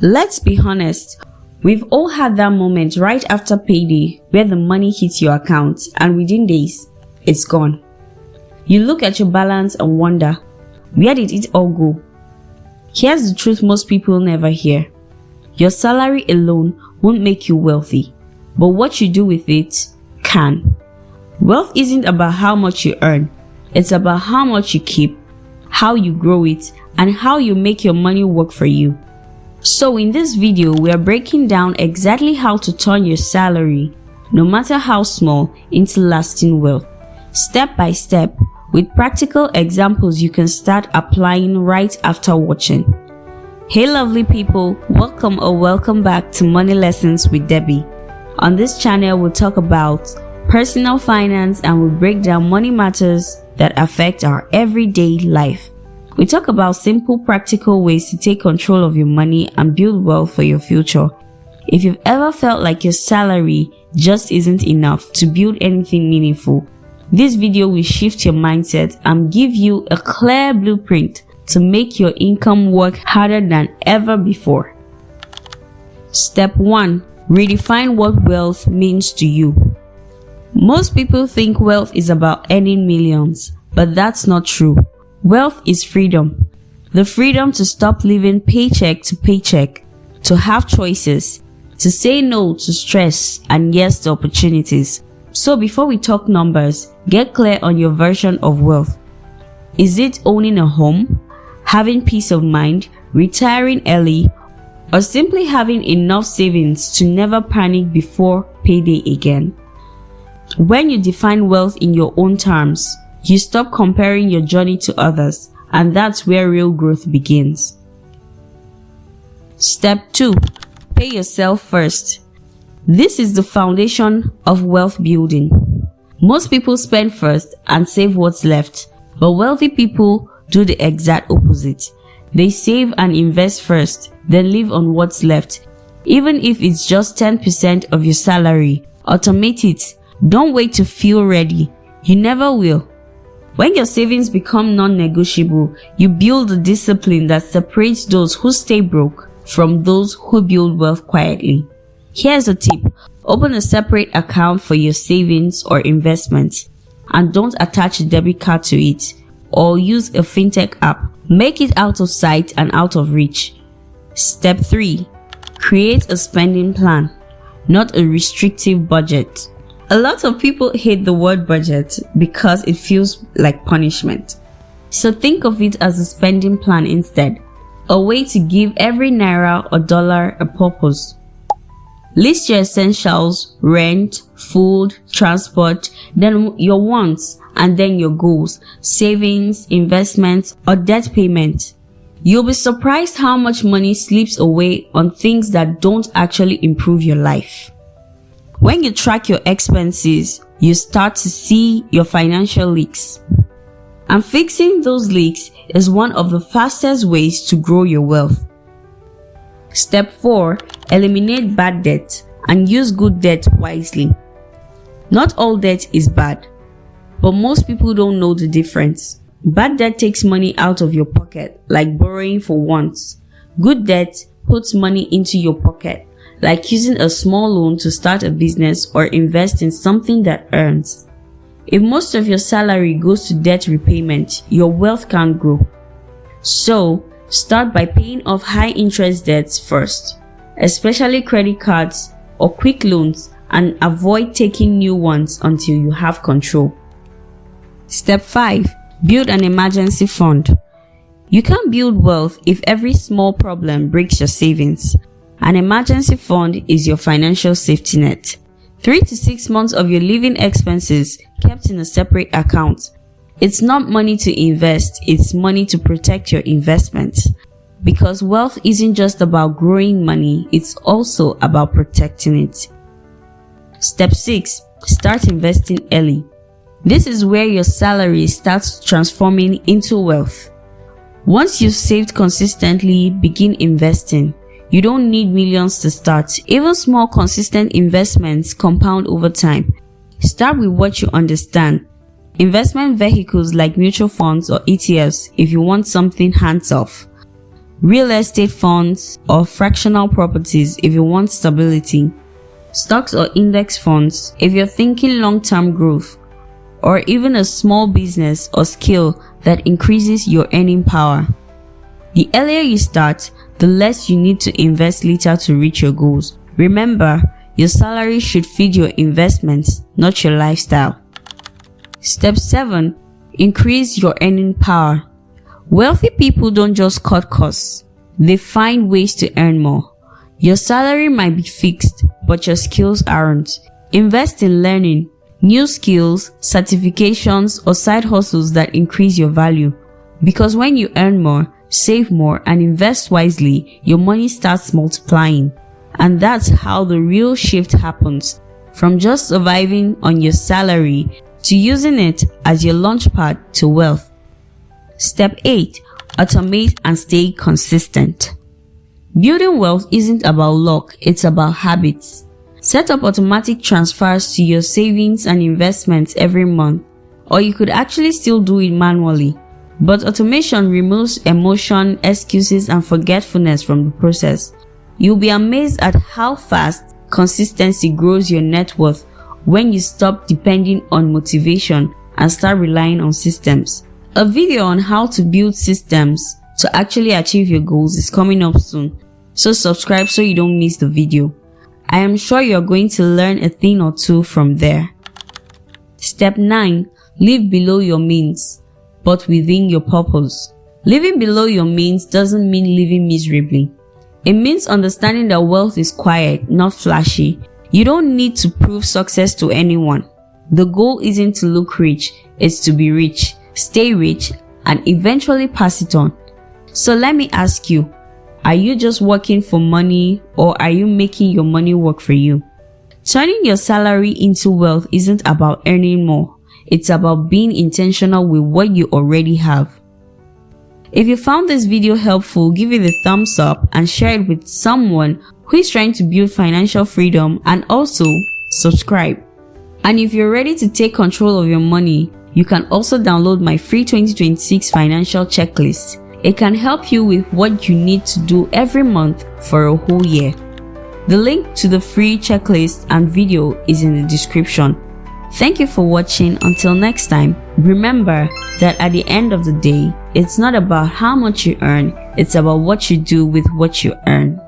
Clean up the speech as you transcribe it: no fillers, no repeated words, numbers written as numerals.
Let's be honest, we've all had that moment right after payday where the money hits your account and within days, it's gone. You look at your balance and wonder, where did it all go? Here's the truth most people never hear. Your salary alone won't make you wealthy, but what you do with it can. Wealth isn't about how much you earn, it's about how much you keep, how you grow it, and how you make your money work for you. So in this video, we are breaking down exactly how to turn your salary, no matter how small, into lasting wealth, step by step, with practical examples you can start applying right after watching. Hey lovely people, welcome back to Money Lessons with Debbie. On this channel, we'll talk about personal finance and we'll break down money matters that affect our everyday life. We talk about simple, practical ways to take control of your money and build wealth for your future. If you've ever felt like your salary just isn't enough to build anything meaningful, this video will shift your mindset and give you a clear blueprint to make your income work harder than ever before. Step 1. Redefine what wealth means to you. Most people think wealth is about earning millions, but that's not true. Wealth is freedom. The freedom to stop living paycheck to paycheck, to have choices, to say no to stress and yes to opportunities. So before we talk numbers, get clear on your version of wealth. Is it owning a home, having peace of mind, retiring early, or simply having enough savings to never panic before payday again? When you define wealth in your own terms, you stop comparing your journey to others, and that's where real growth begins. Step 2. Pay yourself first. This is the foundation of wealth building. Most people spend first and save what's left, but wealthy people do the exact opposite. They save and invest first, then live on what's left. Even if it's just 10% of your salary, automate it. Don't wait to feel ready. You never will. When your savings become non-negotiable, you build a discipline that separates those who stay broke from those who build wealth quietly. Here's a tip. Open a separate account for your savings or investments and don't attach a debit card to it or use a fintech app. Make it out of sight and out of reach. Step 3. Create a spending plan, not a restrictive budget. A lot of people hate the word budget because it feels like punishment. So think of it as a spending plan instead, a way to give every naira or dollar a purpose. List your essentials, rent, food, transport, then your wants, and then your goals, savings, investments, or debt payment. You'll be surprised how much money slips away on things that don't actually improve your life. When you track your expenses, you start to see your financial leaks. And fixing those leaks is one of the fastest ways to grow your wealth. Step 4. Eliminate bad debt and use good debt wisely. Not all debt is bad, but most people don't know the difference. Bad debt takes money out of your pocket, like borrowing for wants. Good debt puts money into your pocket, like using a small loan to start a business or invest in something that earns. If most of your salary goes to debt repayment, your wealth can't grow. So, start by paying off high interest debts first, especially credit cards or quick loans, and avoid taking new ones until you have control. Step 5. Build an emergency fund. You can't build wealth if every small problem breaks your savings. An emergency fund is your financial safety net. 3 to 6 months of your living expenses kept in a separate account. It's not money to invest, it's money to protect your investments. Because wealth isn't just about growing money, it's also about protecting it. Step 6. Start investing early. This is where your salary starts transforming into wealth. Once you've saved consistently, begin investing. You don't need millions to start. Even small, consistent investments compound over time. Start with what you understand. Investment vehicles like mutual funds or ETFs if you want something hands-off. real estate funds, or fractional properties if you want stability, stocks or index funds if you're thinking long-term growth, or even a small business or skill that increases your earning power. The earlier you start, the less you need to invest later to reach your goals. Remember, your salary should feed your investments, not your lifestyle. Step 7. Increase your earning power. Wealthy people don't just cut costs. They find ways to earn more. Your salary might be fixed, but your skills aren't. Invest in learning new skills, certifications, or side hustles that increase your value. Because when you earn more, save more, and invest wisely, your money starts multiplying. And that's how the real shift happens. From just surviving on your salary to using it as your launchpad to wealth. Step 8. Automate and stay consistent. Building wealth isn't about luck, it's about habits. Set up automatic transfers to your savings and investments every month, or you could actually still do it manually. But automation removes emotion, excuses, and forgetfulness from the process. You'll be amazed at how fast consistency grows your net worth when you stop depending on motivation and start relying on systems. A video on how to build systems to actually achieve your goals is coming up soon, so subscribe so you don't miss the video. I am sure you're going to learn a thing or two from there. Step 9. Live below your means, but within your purpose. Living below your means doesn't mean living miserably. It means understanding that wealth is quiet, not flashy. You don't need to prove success to anyone. The goal isn't to look rich, it's to be rich, stay rich, and eventually pass it on. So let me ask you, are you just working for money, or are you making your money work for you? Turning your salary into wealth isn't about earning more. It's about being intentional with what you already have. If you found this video helpful, give it a thumbs up and share it with someone who is trying to build financial freedom, and also subscribe. And if you're ready to take control of your money, you can also download my free 2026 financial checklist. It can help you with what you need to do every month for a whole year. The link to the free checklist and video is in the description. Thank you for watching. Until next time, remember that at the end of the day, it's not about how much you earn, it's about what you do with what you earn.